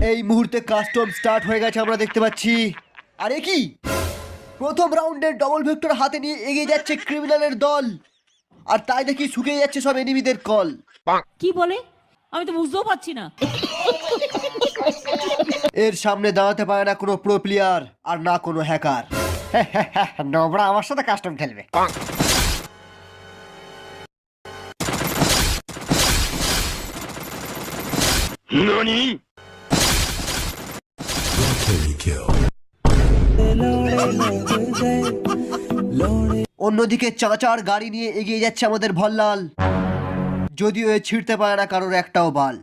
এই মুহূর্তে custom start হয়ে গেছে আমরা দেখতে পাচ্ছি। আরে কি প্রথম রাউন্ডের ডবল ভেক্টর হাতে নিয়ে এগিয়ে যাচ্ছে ক্রিমিনালের দল, আর তাই দেখি শুকিয়ে যাচ্ছে সব এনিমিদের কল। কি বলে আমি তো বুঝতেও পারছি না। এর সামনে দাঁড়াতে পারে না কোনো প্রো প্লেয়ার আর না কোনো হ্যাকার। নোবরা আমার সাথে কাস্টম খেলবে। অন্যদিকে চাচার গাড়ি নিয়ে এগিয়ে যাচ্ছে আমাদের ভল্লাল, যদিও এ ছিঁড়তে পারে না কারোর একটাও বাল।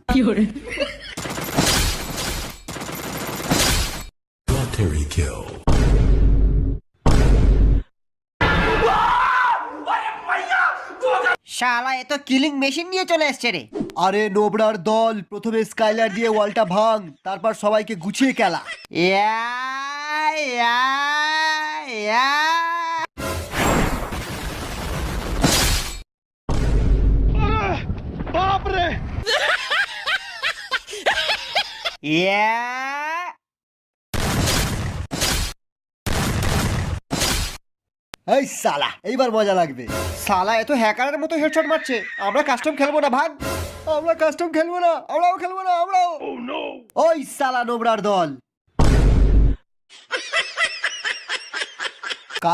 শালা এ তো কিলিং মেশিন নিয়ে চলে এসছে রে। আরে নোবরার দল প্রথমে স্কাইলার দিয়ে ওয়ালটা ভাঙ, তারপর সবাইকে গুছিয়ে খেলা। ইয়া, ইয়া, ইয়া। ইয়া। এই সালা এইবার মজা লাগবে। শালা এ তো হ্যাকারের মতো হেডশট মারছে। আমরা কাস্টম খেলবো না ভাগ। আমরা কাস্টম খেলবো না, আমরাও খেলবো না, আমরাও। ওই সালা নোবরার দল